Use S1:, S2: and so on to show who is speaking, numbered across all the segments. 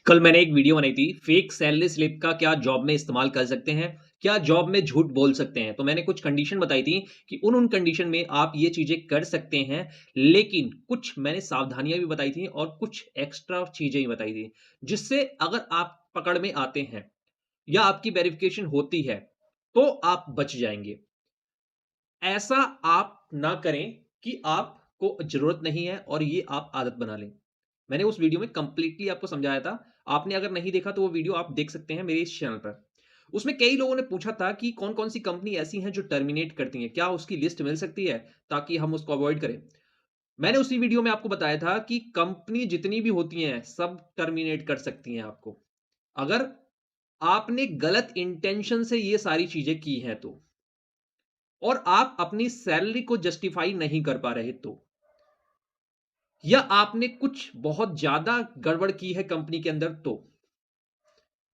S1: कल मैंने एक वीडियो बनाई थी, फेक सैलरी स्लिप का क्या जॉब में इस्तेमाल कर सकते हैं? क्या जॉब में झूठ बोल सकते हैं? तो मैंने कुछ कंडीशन बताई थी कि उन कंडीशन में आप ये चीज़ें कर सकते हैं, लेकिन कुछ मैंने सावधानियाँ भी बताई थी और कुछ एक्स्ट्रा चीज़ें भी बताई थी, जिससे अगर आप पकड़ में आते हैं या आपकी वेरिफ़िकेशन होती है, तो आप बच जाएँगे। ऐसा आप ना करें कि आपको ज़रूरत नहीं है और ये आप आदत बना लें। मैंने उस वीडियो में कंप्लीटली आपको समझाया था। आपने अगर नहीं देखा तो वो वीडियो आप देख सकते हैं मेरे इस चैनल पर। उसमें कई लोगों ने पूछा था कि कौन-कौन सी कंपनी ऐसी हैं जो टर्मिनेट करती हैं? क्या उसकी लिस्ट मिल सकती है ताकि हम उसको अवॉइड करें? मैंने उसी वीडियो में आपको बताया था कि कंपनी जितनी भी होती हैं, सब टर्मिनेट कर सकती हैं आपको। अगर आपने गलत इंटेंशन से ये सारी चीज़ें की हैं तो। और आप अपनी सैलरी को जस्टिफाई नहीं कर पा रहे तो। या आपने कुछ बहुत ज़्यादा गड़बड़ की है कंपनी के अंदर तो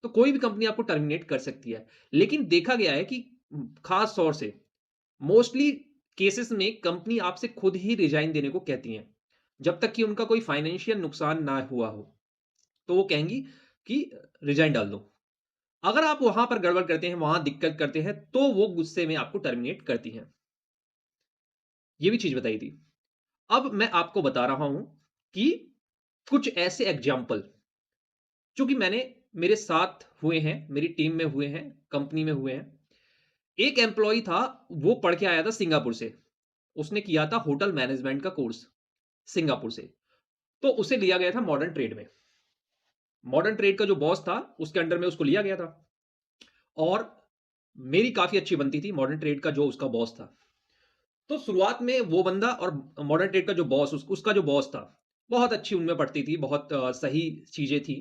S1: कोई भी कंपनी आपको टर्मिनेट कर सकती है। लेकिन देखा गया है कि खास तौर से मोस्टली केसेस में कंपनी आपसे खुद ही रिज़ाइन देने को कहती हैं। जब तक कि उनका कोई फाइनेंशियल नुकसान ना हुआ हो, तो वो कहेंगी कि रिज़ाइन डाल दो। अगर आप वहाँ पर गड़बड़ करते हैं, वहाँ दिक्कत करते हैं, तो वो गुस्से में आपको टर्मिनेट करती हैं। ये भी चीज़ बताई थी। अब मैं आपको बता रहा हूँ कि कुछ ऐसे एग्ज़ाम्पल जो कि मेरे साथ हुए हैं, मेरी टीम में हुए हैं, कंपनी में हुए हैं। एक एम्प्लॉयी था, वो पढ़ के आया था सिंगापुर से। उसने किया था होटल मैनेजमेंट का कोर्स सिंगापुर से। तो उसे लिया गया था मॉडर्न ट्रेड में। मॉडर्न ट्रेड का जो बॉस था, उसके अंडर में उसको लिया गया था और मेरी काफ़ी अच्छी बनती थी मॉडर्न ट्रेड का जो उसका बॉस था। तो शुरुआत में वो बंदा और मॉडर्न ट्रेड का जो बॉस उसका जो बॉस था, बहुत अच्छी उनमें पड़ती थी, बहुत सही चीज़ें थी।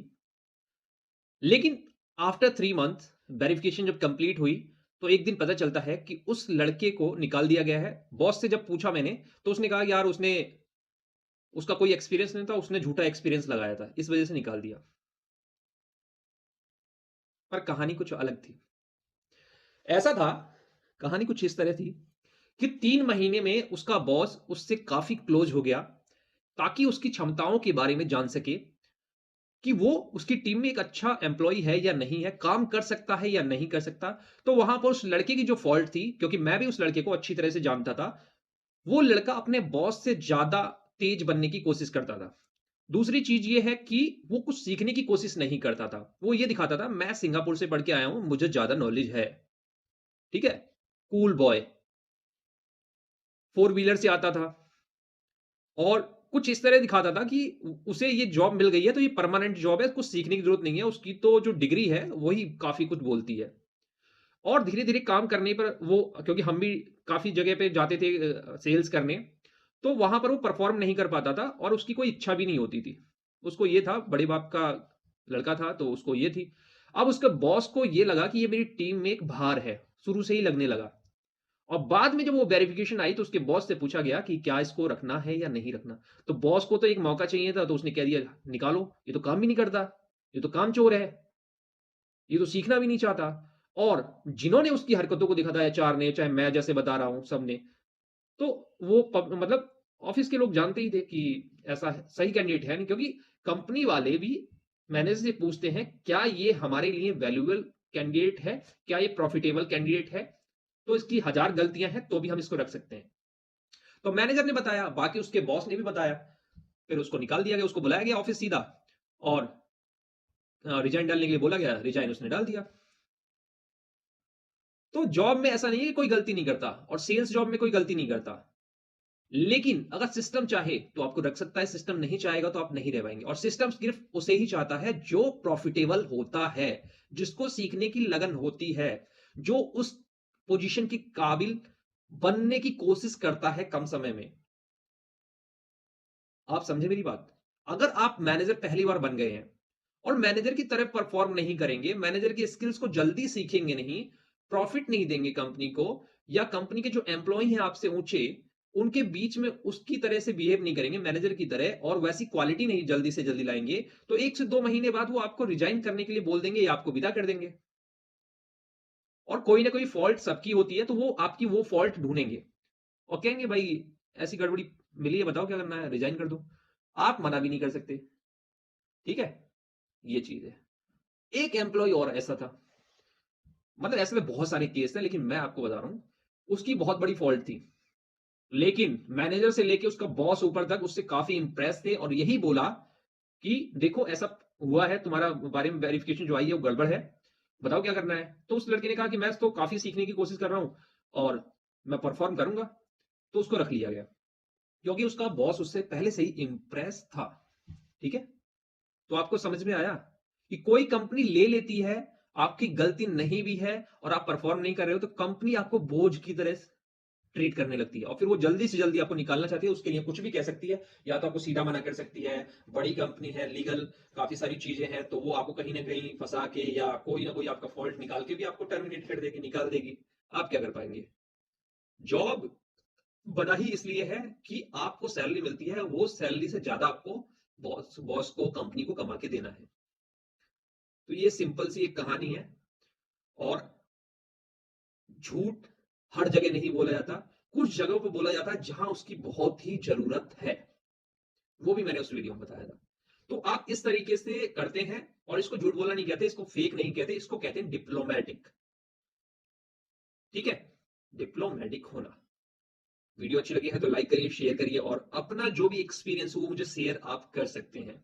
S1: लेकिन आफ्टर 3 मंथ वेरिफिकेशन जब कंप्लीट हुई, तो एक दिन पता चलता है कि उस लड़के को निकाल दिया गया है। बॉस से जब पूछा मैंने, तो उसने कहा यार उसका कोई एक्सपीरियंस नहीं था, उसने झूठा एक्सपीरियंस लगाया था, इस वजह से निकाल दिया। पर कहानी कुछ अलग थी। ऐसा था, कहानी कुछ इस तरह थी कि 3 महीने में उसका बॉस उससे काफ़ी क्लोज़ हो गया, ताकि उसकी क्षमताओं के बारे में जान सके कि वो उसकी टीम में एक अच्छा एम्प्लॉयी है या नहीं है, काम कर सकता है या नहीं कर सकता। तो वहाँ पर उस लड़के की जो फ़ॉल्ट थी, क्योंकि मैं भी उस लड़के को अच्छी तरह से जानता था, वो लड़का अपने बॉस से ज़्यादा तेज़ बनने की कोशिश करता था। दूसरी चीज़ ये है कि वो कुछ सीखने की कोशिश नहीं करता था। वो ये दिखाता था, मैं सिंगापुर से पढ़ के आया हूँ, मुझे ज़्यादा नॉलेज है। ठीक है? कूल बॉय, 4 व्हीलर से आता था और कुछ इस तरह दिखाता था कि उसे ये जॉब मिल गई है, तो ये परमानेंट जॉब है, कुछ सीखने की ज़रूरत नहीं है, उसकी तो जो डिग्री है, वही काफ़ी कुछ बोलती है। और धीरे-धीरे काम करने पर वो, क्योंकि हम भी काफ़ी जगह पे जाते थे सेल्स करने, तो वहाँ पर वो परफ़ॉर्म नहीं कर पाता था और उसकी कोई इच्छा भी नहीं होती थी। उसको ये था, बड़े बाप का लड़का था, तो उसको ये थी। अब उसके बॉस को ये लगा कि ये मेरी टीम में एक भार है, शुरू से ही लगने लगा। और बाद में जब वो वेरिफ़िकेशन आई, तो उसके बॉस से पूछा गया कि क्या इसको रखना है या नहीं रखना? तो बॉस को तो एक मौका चाहिए था, तो उसने कह दिया, निकालो, ये तो काम भी नहीं करता, ये तो कामचोर है, ये तो सीखना भी नहीं चाहता। और जिन्होंने उसकी हरकतों को देखा था, एचआर ने, चाहे मैं जैसे बता रहा हूँ, सबने, तो वो मतलब ऑफ़िस के लोग जानते ही थे कि ऐसा है, सही कैंडिडेट है नहीं, क्योंकि कंपनी वाले भी मैनेजर से पूछते हैं, क्या ये हमारे लिए वैल्यूएबल कैंडिडेट है? क्या ये प्रॉफ़िटेबल कैंडिडेट है? तो इसकी 1000 गलतियाँ हैं, तो भी हम इसको रख सकते हैं। तो मैनेजर ने बताया, बाकी उसके बॉस ने भी बताया। फिर उसको निकाल दिया गया, उसको बुलाया गया ऑफ़िस सीधा और रिज़ाइन डालने के लिए बोला गया, रिज़ाइन उसने डाल दिया। तो जॉब में ऐसा नहीं है कि कोई गलती नहीं करता और सेल्स जॉब में कोई गलती नहीं करता। लेकिन अगर सिस्टम चाहे तो आपको रख सकता है, सिस्टम नहीं चाहेगा तो आप नहीं रह पाएँगे और सिस्टम सिर्फ़ उसे ही चाहता है जो प्रॉफ़िटेबल होता है, जिसको सीखने की लगन होती है, जो उस पोज़ीशन के काबिल बनने की कोशिश करता है कम समय में। आप समझे मेरी बात? अगर आप मैनेजर पहली बार बन गए हैं और मैनेजर की तरह परफ़ॉर्म नहीं करेंगे, मैनेजर की स्किल्स को जल्दी सीखेंगे नहीं, प्रॉफ़िट नहीं देंगे कंपनी को या कंपनी के जो एम्प्लॉयी हैं आपसे ऊँचे, उनके बीच में उसकी तरह से बिहेव नहीं करेंगे मैनेजर की तरह और वैसी क्वालिटी नहीं जल्दी से जल्दी लाएँगे, तो 1 से 2 महीने बाद वो आपको रिज़ाइन करने के लिए बोल देंगे या आपको विदा कर देंगे। और कोई ना कोई फ़ॉल्ट सबकी होती है, तो वो आपकी वो फ़ॉल्ट ढूँढेंगे और कहेंगे, "भई, ऐसी गड़बड़ी मिली है, बताओ क्या करना है? रिज़ाइन कर दो।" आप मना भी नहीं कर सकते, ठीक है? ये चीज़ है। एक एम्प्लॉयी और ऐसा था, मतलब ऐसे में बहुत सारे केस हैं, लेकिन मैं आपको बता रहा हूँ, उसकी बहुत बड़ी फॉल्ट थी। लेकिन मैनेजर से लेके उसका बॉस ऊपर तक उससे काफ़ी इम्प्रेस थे और यही बोला कि देखो ऐसा हुआ है, तुम्हारा बारे में वेरिफिकेशन जो आई है वो गड़बड़ है, बताओ क्या करना है? तो उस लड़के ने कहा कि मैं तो काफ़ी सीखने की कोशिश कर रहा हूँ और मैं परफ़ॉर्म करूँगा, तो उसको रख लिया गया। क्योंकि उसका बॉस उससे पहले से ही इम्प्रेस था, ठीक है? तो आपको समझ में आया कि कोई कंपनी ले लेती है, आपकी गलती नहीं भी है और आप परफ़ॉर्म नहीं कर रहे हो, तो कंपनी आपको बोझ की तरह ट्रीट करने लगती है और फिर वो जल्दी से जल्दी आपको निकालना चाहती है, उसके लिए कुछ भी कह सकती है, या तो आपको सीधा मना कर सकती है, बड़ी कंपनी है, लीगल काफ़ी सारी चीज़ें हैं, तो वो आपको कहीं न कहीं फँसा के या कोई ना कोई आपका फ़ॉल्ट निकाल के भी आपको टर्मिनेट कर देगी, निकाल देगी। आप क्या कर पाएँगे? जॉब बना ही इसलिए है कि आपको सैलरी मिलती है, वो सैलरी से ज़्यादा आपको बॉस बॉस को, कंपनी को कमा के देना है। तो ये सिंपल सी एक कहानी है और झूठ हर जगह नहीं बोला जाता, कुछ जगहों पे बोला जाता है जहाँ उसकी बहुत ही ज़रूरत है। वो भी मैंने उस वीडियो में बताया था। तो आप इस तरीके से करते हैं और इसको झूठ बोलना नहीं कहते, इसको फेक नहीं कहते, इसको कहते हैं डिप्लोमैटिक। ठीक है? डिप्लोमैटिक होना। वीडियो अच्छी लगी है तो लाइक करिए, शेयर करिए और अपना जो भी एक्सपीरियंस हो वो मुझे शेयर आप कर सकते हैं।